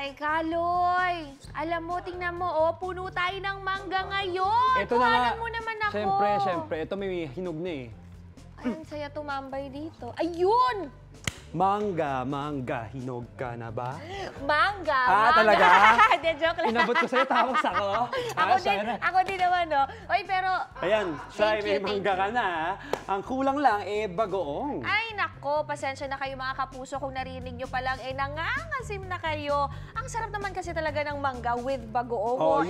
Ay, Kaloy! Alam mo, tingnan mo, oh, puno tayo ng mangga ngayon. Ito na nga. Kuhanan mo naman ako. Siyempre. Ito may hinog na eh. Ay, ang saya tumambay dito. Ayun! Mangga, hinog ka na ba? Mangga! Talaga? De, joke lang. Inabot ko sa'yo, tawag sa'ko. Ako din naman, no? Oy, pero... Ayan, Shai, may thank mangga you. ka na. Ang kulang lang, bagoong. Ay, nako, pasensya na kayo mga kapuso kung narinig nyo pa lang, nangangasim na kayo. Ang sarap naman kasi talaga ng mangga with bagoong.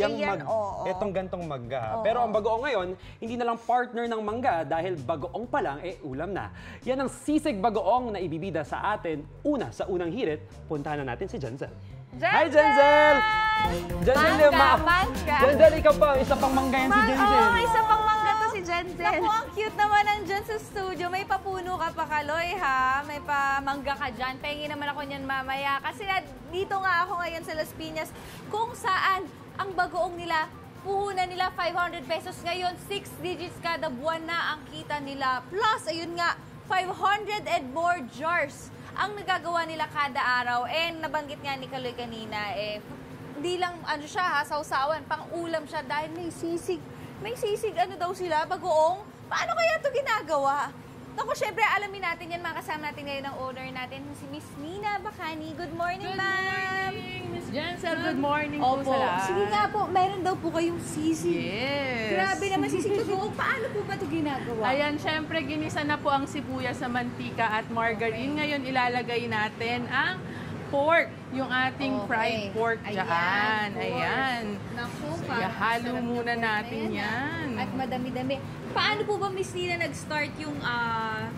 Itong gantong mangga. Pero ang bagoong ngayon, hindi na lang partner ng mangga dahil bagoong pa lang, ulam na. Yan ang sisig bagoong na ibibida sa atin. Sa unang hirit, puntahan na natin si Jenzel. Hi, Jenzel! Jenzel, Jenzel, ikaw pa. Isa pang mangga yan si Jenzel. Oo, isa pang mangga to si Jenzel. Naku, ang cute naman nandyan sa studio. May papuno ka pa, Kaloy, ha? May pamangga ka dyan. Pengi naman ako niyan mamaya. Kasi dito nga ako ngayon sa Las Piñas, kung saan ang bagoong nila, puhunan nila 500 pesos. Ngayon, 6 digits kada buwan na ang kita nila. Plus, ayun nga, 500 and more jars ang nagagawa nila kada araw. And nabanggit nga ni Kaloy kanina, hindi lang siya, sausawan, pang ulam siya dahil may sisig. May sisig, daw sila, bagoong. Paano kaya ito ginagawa? Naku, syempre, alamin natin yan, makasama natin ngayon ang owner natin, si Miss Nina Bacani. Good morning, ma'am! Good morning, Miss Jenzel. Good morning po sa lahat. Sige nga po, meron daw po kayong sisig. Yes. Grabe naman sisig bagoong. Paano po ba ito ginagawa? Ayan, syempre, ginisa na po ang sibuyas sa mantika at margarine. Ngayon, ilalagay natin ang pork, yung ating fried pork dyan. Ayan. Naku, So, ihalo muna natin yan. At madami-dami. Paano po ba, Miss Nina, nag-start yung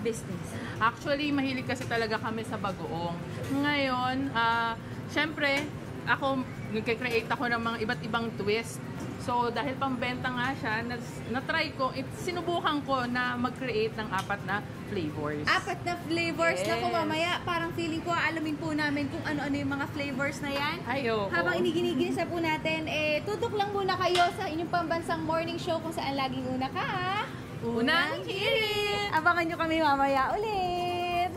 business? Actually, mahilig kasi talaga kami sa bagoong. Ngayon, syempre, ako, nagkikreate ako ng mga iba't ibang twist. So, dahil pambenta nga siya, na-try ko, sinubukan ko na mag-create ng 4 na flavors. 4 na flavors. Yes. Naku, mamaya, parang feeling ko, alamin po namin kung ano-ano yung mga flavors na yan. Ayo. Habang iniginigisa po natin, tutok lang muna kayo sa inyong pambansang morning show kung saan laging una ka. Unang hirit! Abangan nyo kami mamaya ulit.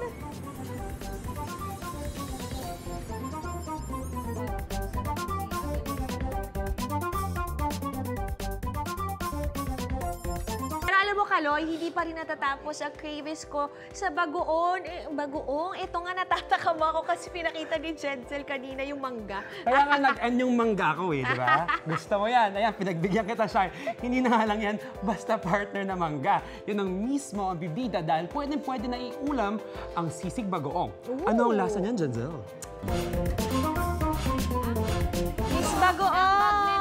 Pero alam mo, Kaloy, hindi pa rin natatapos ang cravings ko sa bagoong. Bagoong, ito nga natatakam ako kasi pinakita ni Jenzel kanina yung mangga. Kaya nga nag-an yung mangga ko di ba? Gusto mo yan. Ayan, pinagbigyan kita, Shai. Hindi na nga lang yan, basta partner na mangga. Yun ang mismo ang bibida dahil pwede na iulam ang sisig bagoong. Ano ang lasa niyan, Jenzel? Miss Bagoong!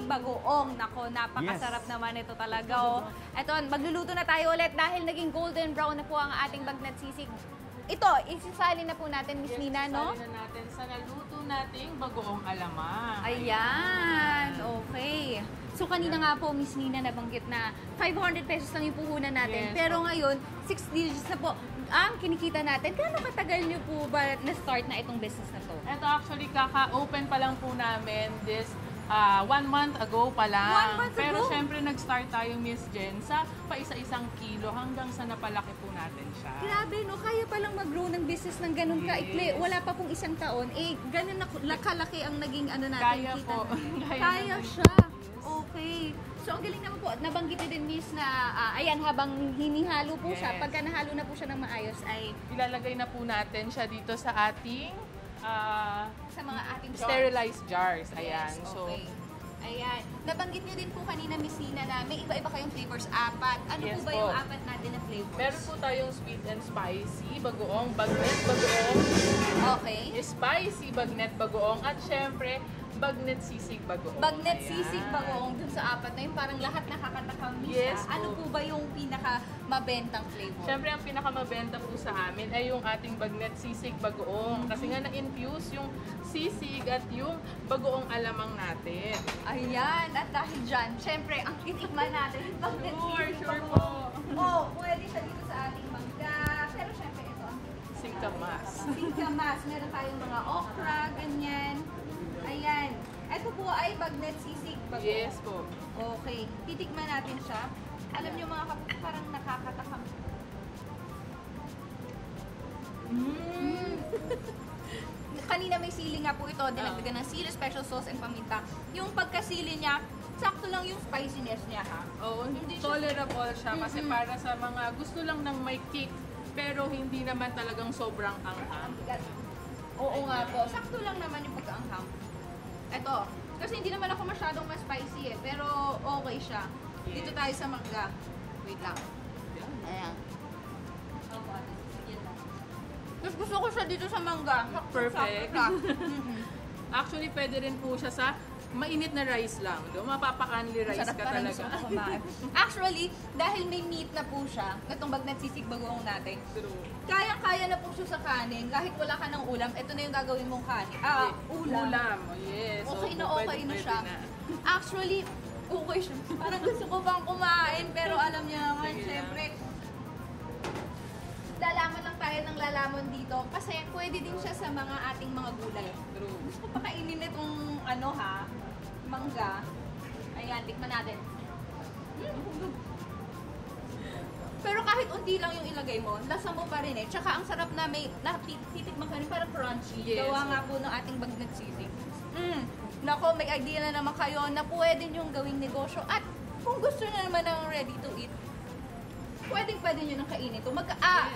Bagoong. Nako, napakasarap naman ito talaga. Eto, magluluto na tayo ulit dahil naging golden brown na po ang ating bagnet sisig. Ito, isisali na po natin, Miss Nina, no? Isali na natin sa naluto nating bagoong alamang. Ayan, okay. So, kanina nga po, Miss Nina, nabanggit na 500 pesos lang yung puhunan natin. Yes, Pero ngayon, 6 digits na po ang kinikita natin. Gaano katagal niyo po ba na-start na itong business na to? Ito actually, kaka-open pa lang po namin this 1 month ago pa lang. 1 month Pero ago? syempre nag-start tayo, Miss Jen, sa paisa-isang kilo hanggang sa napalaki po natin siya. Grabe, no? Kaya palang mag-grow ng business ng ganun kaikli. Wala pa pong isang taon. Ganun na kalaki ang naging natin. Kaya kita. po. Kaya siya. Okay. So, ang galing naman po. Nabanggit din, Miss, na ayan, habang hinihalo po siya, pagka nahalo na po siya ng maayos, ay Ilalagay na po natin siya dito sa ating sa mga ating sterilized jars. Ayan. Yes, So, okay. Ayan. Nabanggit niyo din po kanina, Miss Nina, na may iba-iba kayong flavors, 4. Ano Yes po ba po. yung 4 natin na flavors? meron po tayong sweet and spicy bagoong, bagnet bagoong, Okay. spicy bagnet bagoong, at syempre, bagnet sisig bagoong. Bagnet Ayan. sisig bagoong dun sa 4 na yun, parang lahat nakakatakam niya. Yes Ano po. po ba yung pinaka-mabentang flavor? Siyempre, ang pinakamabenta po sa amin ay yung ating bagnet sisig bagoong. Kasi nga na-infuse yung sisig at yung bagoong alamang natin. Ayan, at dahil dyan, syempre, ang titikman natin yung bagnet sisig Sure bagoong. po. Pwede siya dito sa ating mangga. Pero syempre, ito ang Singkamas. singkamas. Meron tayong mga okra, ganyan. Ayan. Ito po ay bagnet sisig bagoong. Yes po. Okay. Titikman natin siya. Alam niyo mga kapatid, parang nakakatakam. kanina may sili nga po ito, dinagdagan ng sili, special sauce, and paminta. Yung pagkasili niya, sakto lang yung spiciness niya, ha? Oo, Hindi siya- tolerable siya kasi para sa mga gusto lang ng may kick pero hindi naman talagang sobrang anghang. Oo nga po, sakto lang naman yung pagkaanghang. Ito, kasi hindi naman ako masyadong ma-spicy eh, pero okay siya. Dito tayo sa mangga. Wait lang. Ayan. Mas gusto ko siya dito sa mangga. Perfect. Sakto siya. Actually, pwede rin po siya sa mainit na rice lang. Mapapa-canly rice Sarap ka pa rin talaga. gusto ko kumain. Actually, dahil may meat na po siya, itong bagnat sisig bagoong natin, True. kaya na po siya sa kanin. Kahit wala ka ng ulam, ito na yung gagawin mong kanin. Ulam. Ulam. Oh, yes. Okay So, na okay na pwede siya. na. Actually, okay siya. Parang gusto ko bang kumain, pero alam niya naman, Sige syempre, lalaman lang tayo ng lalamon dito kasi pwede din siya sa mga ating mga gulay. True. Gusto ko pakainin itong mangga. Ayan, tikman natin. Pero kahit unti lang yung ilagay mo, lasa mo pa rin eh. Tsaka ang sarap na may titikman ka rin, parang crunchy. Yes. Gawa nga po ng ating bagnat sisig. Nako, may idea na naman kayo na pwede nyo gawing negosyo. At kung gusto nyo naman ng ready to eat, pwede nyo nang kainin ito.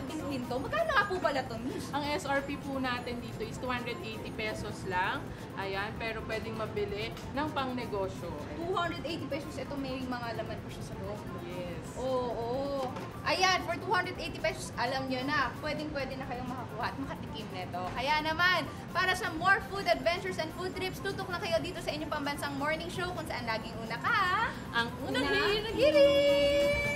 Bilhin to. Magkano nga po pala ito? Ang SRP po natin dito is 280 pesos lang. Ayan, pero pwedeng mabili ng pang-negosyo. 280 pesos. Ito may mga laman po siya sa loob. Yes. Oo. Ayan, for 280 pesos, alam nyo na, pwede na kayong makakuha at makatikim nito. Kaya naman, para sa more food adventures and food trips, tutok na kayo dito sa inyong pambansang morning show kung saan laging una ka. Ang unang hilig. Hilig!